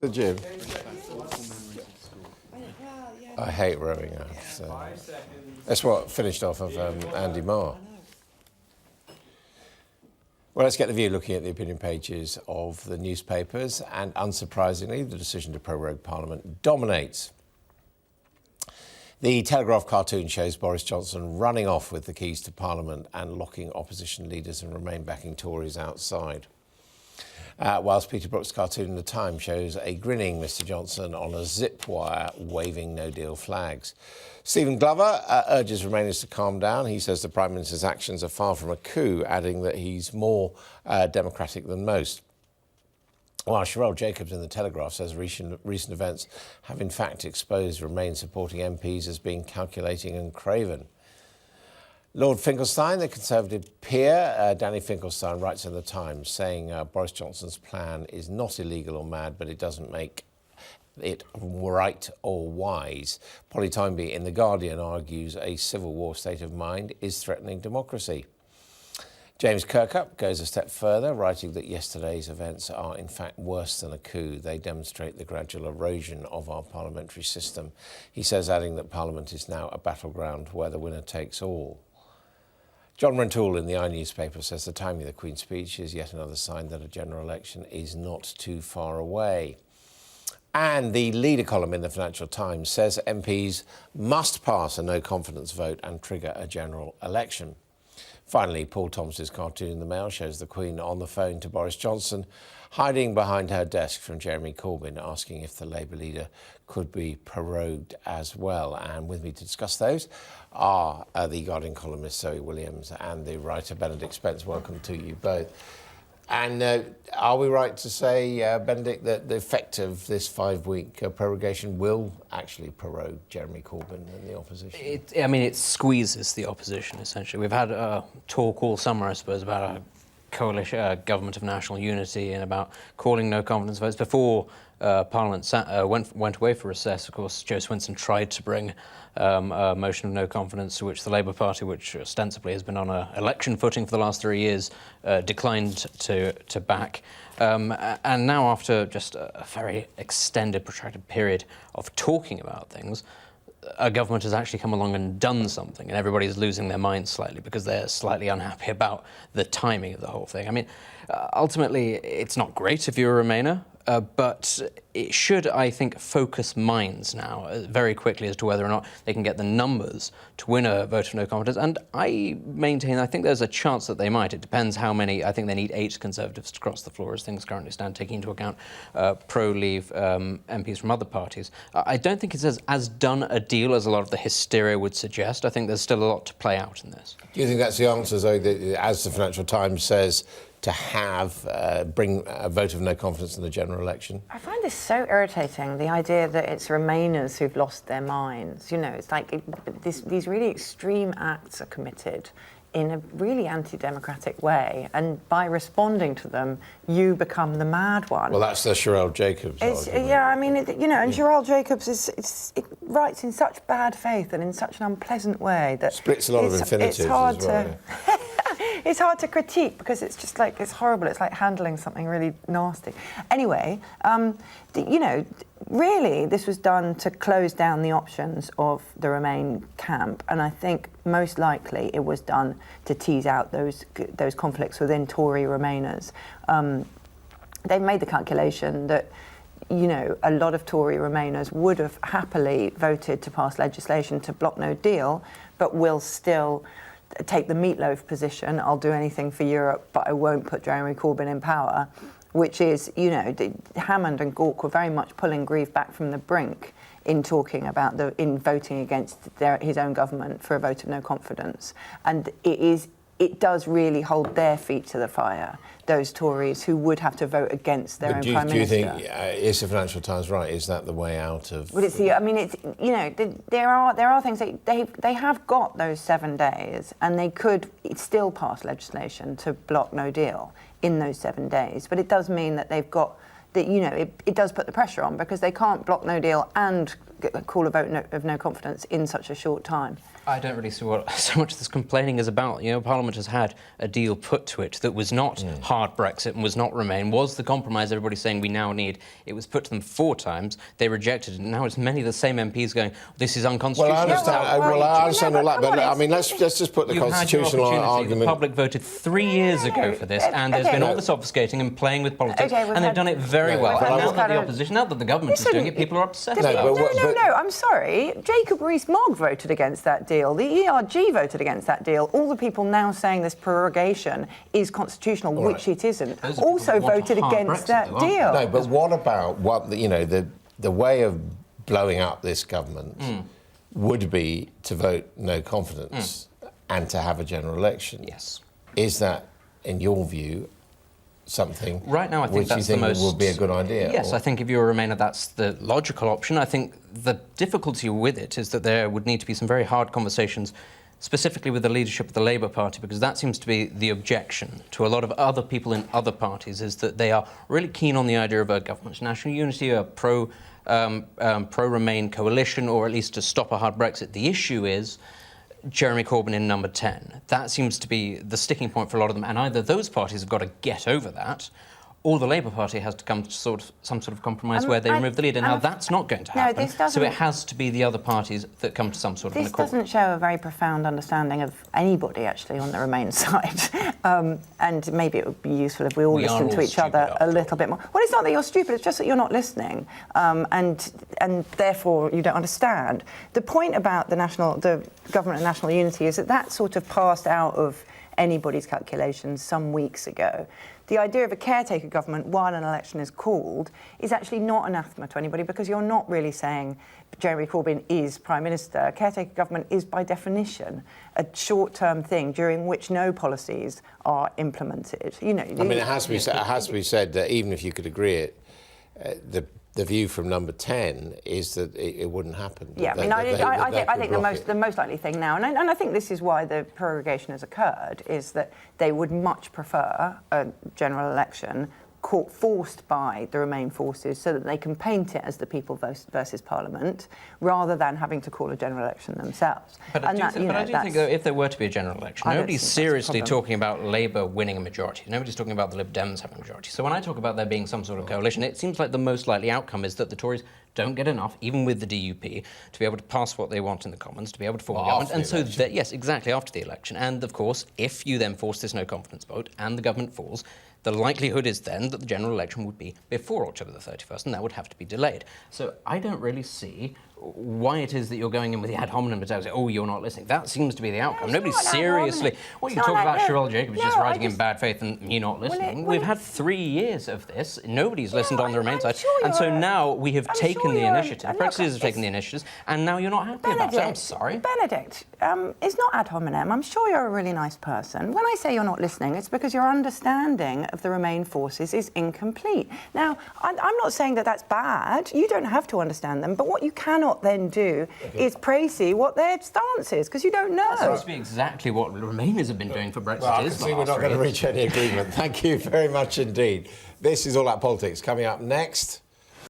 The gym. I hate rowing now. So. That's what finished off of Andy Marr. Well, let's get the View looking at the opinion pages of the newspapers, and unsurprisingly, the decision to prorogue Parliament dominates. The Telegraph cartoon shows Boris Johnson running off with the keys to Parliament and locking opposition leaders and Remain backing Tories outside. Whilst Peter Brook's cartoon in The Times shows a grinning Mr Johnson on a zip wire waving no-deal flags. Stephen Glover urges Remainers to calm down. He says the Prime Minister's actions are far from a coup, adding that he's more democratic than most. While Sherelle Jacobs in The Telegraph says recent events have in fact exposed Remain supporting MPs as being calculating and craven. Lord Finkelstein, the Conservative peer, Danny Finkelstein, writes in The Times, saying Boris Johnson's plan is not illegal or mad, but it doesn't make it right or wise. Polly Toynbee in The Guardian argues a civil war state of mind is threatening democracy. James Kirkup goes a step further, writing that yesterday's events are in fact worse than a coup. They demonstrate the gradual erosion of our parliamentary system. He says, adding that Parliament is now a battleground where the winner takes all. John Rentoul in the I newspaper says the timing of the Queen's speech is yet another sign that a general election is not too far away. And the leader column in the Financial Times says MPs must pass a no-confidence vote and trigger a general election. Finally, Paul Thomas's cartoon in the Mail shows the Queen on the phone to Boris Johnson, hiding behind her desk from Jeremy Corbyn, asking if the Labour leader could be prorogued as well. And with me to discuss those are the Guardian columnist Zoe Williams and the writer Benedict Spence. Welcome to you both. And are we right to say, Benedict, that the effect of this 5-week prorogation will actually prorogue Jeremy Corbyn and the opposition? It squeezes the opposition, essentially. We've had talk all summer, I suppose, about a coalition, government of national unity, and about calling no confidence votes. Before Parliament went away for recess, of course, Jo Swinson tried to bring a motion of no confidence, to which the Labour Party, which ostensibly has been on an election footing for the last 3 years, declined to back. And now, after just a very extended, protracted period of talking about things, a government has actually come along and done something, and everybody's losing their minds slightly because they're slightly unhappy about the timing of the whole thing. I mean, ultimately, it's not great if you're a Remainer, but it should, I think, focus minds now very quickly as to whether or not they can get the numbers to win a vote of no confidence. And I think there's a chance that they might. It depends how many. I think they need 8 Conservatives to cross the floor as things currently stand, taking into account pro-Leave MPs from other parties. I don't think it's as done a deal as a lot of the hysteria would suggest. I think there's still a lot to play out in this. Do you think that's the answer, Zoe, that, as the Financial Times says, to bring a vote of no confidence in the general election? I find this so irritating, the idea that it's Remainers who've lost their minds. You know, it's like these really extreme acts are committed in a really anti-democratic way, and by responding to them, you become the mad one. Well, that's the Sherelle Jacobs argument. Yeah, I mean, and Sherelle Jacobs writes in such bad faith and in such an unpleasant way that splits a lot of infinitives as well. It's hard to critique because it's just like, it's horrible. It's like handling something really nasty. Anyway, really this was done to close down the options of the Remain camp, and I think most likely it was done to tease out those conflicts within Tory Remainers. They've made the calculation that a lot of Tory Remainers would have happily voted to pass legislation to block no deal, but will still take the meatloaf position. I'll do anything for Europe, but I won't put Jeremy Corbyn in power, which is, Hammond and Gawke were very much pulling Grieve back from the brink in talking about in voting against his own government for a vote of no confidence. And it does really hold their feet to the fire, those Tories who would have to vote against their own Prime Minister. Do you think, is the Financial Times right? Is that the way out of... Well, there are things, they have got those 7 days, and they could still pass legislation to block no deal in those 7 days. But it does mean that they've got it does put the pressure on, because they can't block no deal and call a vote of no confidence in such a short time. I don't really see what so much this complaining is about. Parliament has had a deal put to it that was not hard Brexit and was not Remain, was the compromise everybody's saying we now need. It was put to them 4 times. They rejected it, and now it's many of the same MPs going, this is unconstitutional. Well, I understand, I understand all that, but I mean, let's just put the constitutional argument. The public voted 3 years ago for this, and there's been all this obfuscating and playing with politics, and they've done it very well. And now that the opposition, now that the government is doing it, people are upset about it. No, I'm sorry. Jacob Rees-Mogg voted against that deal. The ERG voted against that deal. All the people now saying this prorogation is constitutional, which it isn't, also voted against that deal. No, but what about the way of blowing up this government would be to vote no confidence and to have a general election? Yes. Is that, in your view, something right now, I think which that's you think the most, would be a good idea? Yes, I think if you're a Remainer, that's the logical option. I think the difficulty with it is that there would need to be some very hard conversations, specifically with the leadership of the Labour Party, because that seems to be the objection to a lot of other people in other parties, is that they are really keen on the idea of a government national unity, a pro-Remain coalition, or at least to stop a hard Brexit. The issue is Jeremy Corbyn in number 10. That seems to be the sticking point for a lot of them, and either those parties have got to get over that, or the Labour Party has to come to some sort of compromise where they remove the leader. Now, that's not going to happen, so it has to be the other parties that come to some sort of an accord. This doesn't show a very profound understanding of anybody, actually, on the Remain side. And maybe it would be useful if we all listened to each other a little bit more. Well, it's not that you're stupid, it's just that you're not listening. And therefore, you don't understand. The point about the government and national unity is that sort of passed out of anybody's calculations some weeks ago. The idea of a caretaker government while an election is called is actually not anathema to anybody, because you're not really saying Jeremy Corbyn is Prime Minister. A caretaker government is, by definition, a short-term thing during which no policies are implemented. It has to be said that even if you could agree it, the view from number 10 is that it wouldn't happen. Yeah, I think the most likely thing now, and I think this is why the prorogation has occurred, is that they would much prefer a general election forced by the Remain forces, so that they can paint it as the people versus Parliament, rather than having to call a general election themselves. But I do think, though, if there were to be a general election, nobody's seriously talking about Labour winning a majority. Nobody's talking about the Lib Dems having a majority. So when I talk about there being some sort of coalition, it seems like the most likely outcome is that the Tories don't get enough, even with the DUP, to be able to pass what they want in the Commons, to be able to form a government. And so, yes, exactly, after the election. And, of course, if you then force this no-confidence vote and the government falls, the likelihood is then that the general election would be before October the 31st, and that would have to be delayed. So I don't really see why it is that you're going in with the ad hominem attack, say, oh, you're not listening. That seems to be the outcome. Nobody seriously... Well, you talk about Cheryl Jacobs just writing in bad faith and me not listening. We've had 3 years of this. Nobody's listened on the Remain side. And so now we have taken the initiative. Brexiteers have taken the initiatives, and now you're not happy about it. I'm sorry. Benedict, it's not ad hominem. I'm sure you're a really nice person. When I say you're not listening, it's because your understanding of the Remain forces is incomplete. Now, I'm not saying that that's bad. You don't have to understand them, but what you cannot then do is praise what their stance is, because you don't know. That seems to be exactly what Remainers have been doing for Brexiteers. Well, we're not going to reach any agreement. Thank you very much indeed. This is All That Politics. Coming up next...